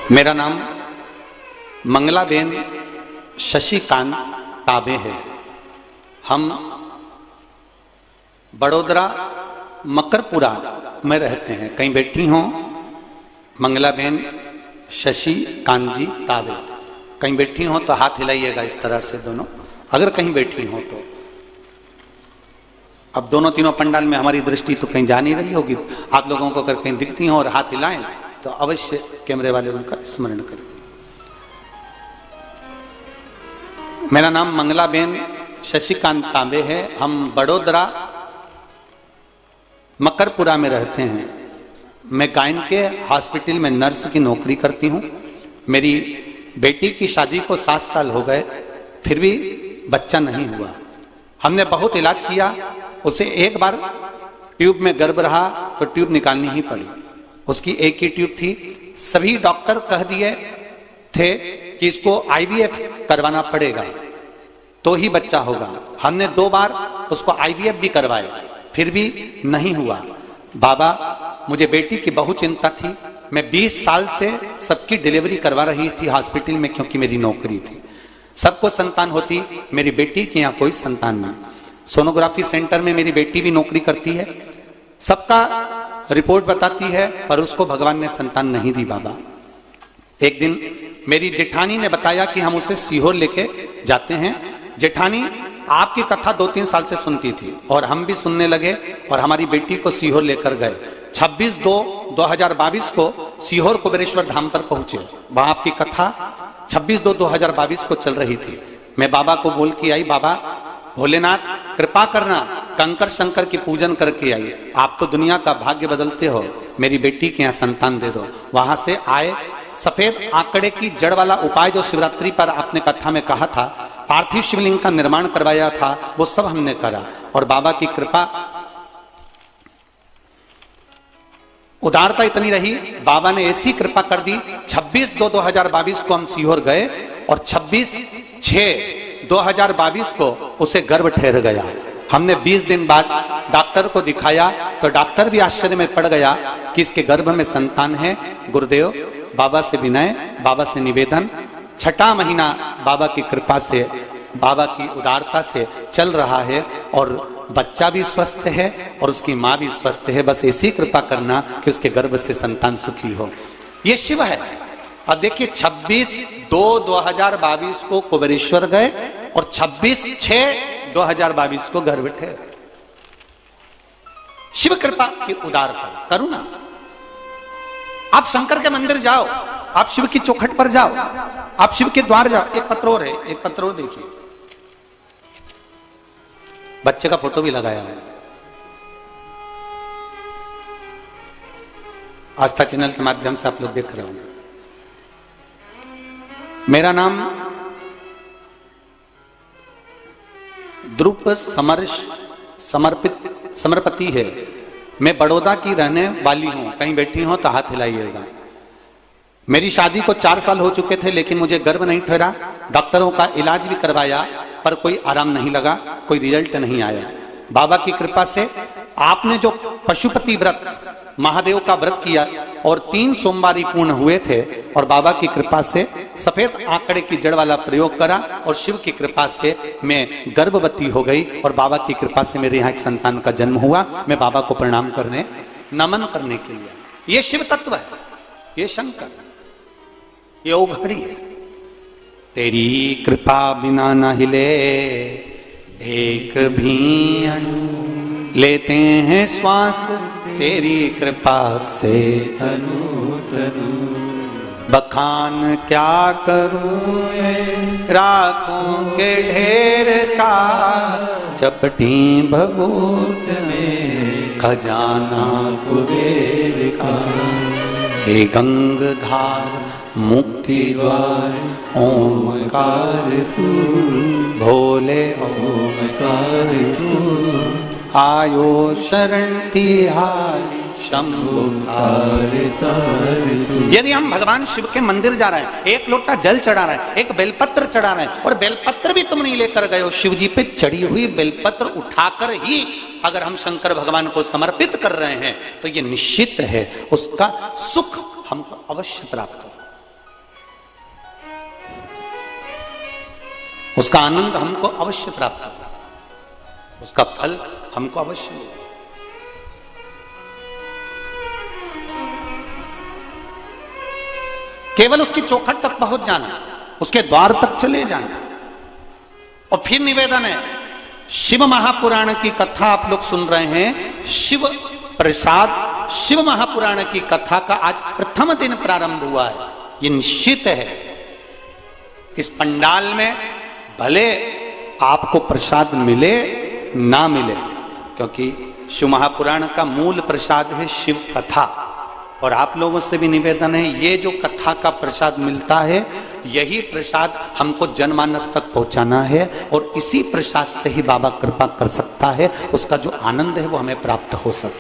मेरा नाम मंगलाबेन शशिकांत ताबे है। हम बड़ोदरा मकरपुरा में रहते हैं। कहीं बैठी हों मंगलाबेन शशिकांत जी ताबे, कहीं बैठी हों तो हाथ हिलाइएगा इस तरह से दोनों, अगर कहीं बैठी हों तो। अब दोनों तीनों पंडाल में हमारी दृष्टि तो कहीं जा नहीं रही होगी, आप लोगों को अगर कहीं दिखती हो और हाथ हिलाएं तो अवश्य कैमरे वाले उनका स्मरण करें। मेरा नाम मंगलाबेन शशिकांत ताबे है। हम बड़ोदरा मकरपुरा में रहते हैं। मैं गायन के हॉस्पिटल में नर्स की नौकरी करती हूँ। मेरी बेटी की शादी को 7 साल हो गए, फिर भी बच्चा नहीं हुआ। हमने बहुत इलाज किया, उसे एक बार ट्यूब में गर्भ रहा तो ट्यूब निकालनी ही पड़ी। उसकी एक ही ट्यूब थी। सभी डॉक्टर कह दिए थे कि इसको IVF करवाना पड़ेगा तो ही बच्चा होगा। हमने 2 बार उसको IVF भी करवाए, फिर भी नहीं हुआ। बाबा, मुझे बेटी की बहुत चिंता थी। मैं 20 साल से सबकी डिलीवरी करवा रही थी हॉस्पिटल में, क्योंकि मेरी नौकरी थी। सबको संतान होती, मेरी बेटी के यहाँ कोई संतान नहीं। सोनोग्राफी सेंटर में मेरी बेटी भी नौकरी करती है, सबका रिपोर्ट बताती है, पर उसको भगवान ने संतान नहीं दी। बाबा, एक दिन मेरी जेठानी ने बताया कि हम उसे सीहोर लेके जाते हैं। जेठानी आपकी कथा 2-3 साल से सुनती थी और हम भी सुनने लगे और हमारी बेटी को सीहोर लेकर गए। 26/2/2022 को सीहोर कुबेरेश्वर धाम पर पहुंचे। वहां आपकी कथा 26/2/2022 को चल रही थी। मैं बाबा को बोल के आई, बाबा भोलेनाथ कृपा करना, कंकर शंकर की पूजन करके आई। आप तो दुनिया का भाग्य बदलते हो, मेरी बेटी के यहाँ संतान दे दो। वहां से आए, सफेद आंकड़े की जड़ वाला उपाय जो शिवरात्रि पर आपने कथा में कहा था, पार्थिव शिवलिंग का निर्माण करवाया था, वो सब हमने करा। और बाबा की कृपा उदारता इतनी रही, बाबा ने ऐसी कृपा कर दी। 26/2/2022 को हम सीहोर गए और 26/6/2022 को उसे गर्भ ठहर गया। हमने 20 दिन बाद डॉक्टर को दिखाया तो डॉक्टर भी आश्चर्य में पड़ गया कि इसके गर्भ में संतान है। गुरुदेव, बाबा से विनय, बाबा से निवेदन, 6ठा महीना बाबा की कृपा से, बाबा की उदारता से चल रहा है और बच्चा भी स्वस्थ है और उसकी माँ भी स्वस्थ है। बस ऐसी कृपा करना कि उसके गर्भ से संतान सुखी हो। ये शिव है। अब देखिए, 26/2/2022 को कुबेरेश्वर गए और 26/6/2022 को गर्भ ठहरा। शिव कृपा की उदारता, करुणा। आप शंकर के मंदिर जाओ, आप शिव की चौखट पर जाओ, आप शिव के द्वार जाओ। एक पत्र और है, एक पत्र और देखिए, बच्चे का फोटो भी लगाया है। आस्था चैनल के माध्यम से आप लोग देख रहे होंगे। मेरा नाम ध्रुव समर्पति है। मैं बड़ौदा की रहने वाली हूं। कहीं बैठी हूं तो हाथ हिलाइएगा। मेरी शादी को 4 साल हो चुके थे, लेकिन मुझे गर्भ नहीं ठहरा। डॉक्टरों का इलाज भी करवाया, पर कोई आराम नहीं लगा, कोई रिजल्ट नहीं आया। बाबा की कृपा से आपने जो पशुपति व्रत, महादेव का व्रत किया और 3 सोमवारी पूर्ण हुए थे, और बाबा की कृपा से सफेद आंकड़े की जड़ वाला प्रयोग करा और शिव की कृपा से मैं गर्भवती हो गई और बाबा की कृपा से मेरे यहाँ एक संतान का जन्म हुआ। मैं बाबा को प्रणाम करने, नमन करने के लिए। ये शिव तत्व है, ये शंकर, ये औघड़ी है। तेरी कृपा बिना न हिले एक भी अणु, लेते हैं श्वास तेरी कृपा से अनु तनु। बखान क्या करूं मैं राखों के ढेर का, चपटी भभूत में खजाना कुबेर का। हे गंगधार मुक्ति द्वार ओमकार तू, भोले ओमकार तू। आयो शरण तिहारी शंभु तार तार तू। यदि हम भगवान शिव के मंदिर जा रहे हैं, एक लोटा जल चढ़ा रहे हैं, एक बेलपत्र चढ़ा रहे हैं, और बेलपत्र भी तुम नहीं लेकर गए हो, शिव जी पे चढ़ी हुई बेलपत्र उठाकर ही अगर हम शंकर भगवान को समर्पित कर रहे हैं, तो ये निश्चित है उसका सुख हमको अवश्य प्राप्त हो। उसका आनंद हमको अवश्य प्राप्त होगा, उसका फल हमको अवश्य मिलेगा। केवल उसकी चौखट तक पहुंच जाना, उसके द्वार तक चले जाना। और फिर निवेदन है, शिव महापुराण की कथा आप लोग सुन रहे हैं। शिव प्रसाद, शिव महापुराण की कथा का आज प्रथम दिन प्रारंभ हुआ है। ये निश्चित है, इस पंडाल में भले आपको प्रसाद मिले ना मिले, क्योंकि शिव महापुराण का मूल प्रसाद है शिव कथा। और आप लोगों से भी निवेदन है, ये जो कथा का प्रसाद मिलता है, यही प्रसाद हमको जनमानस तक पहुंचाना है, और इसी प्रसाद से ही बाबा कृपा कर सकता है, उसका जो आनंद है वो हमें प्राप्त हो सकता है।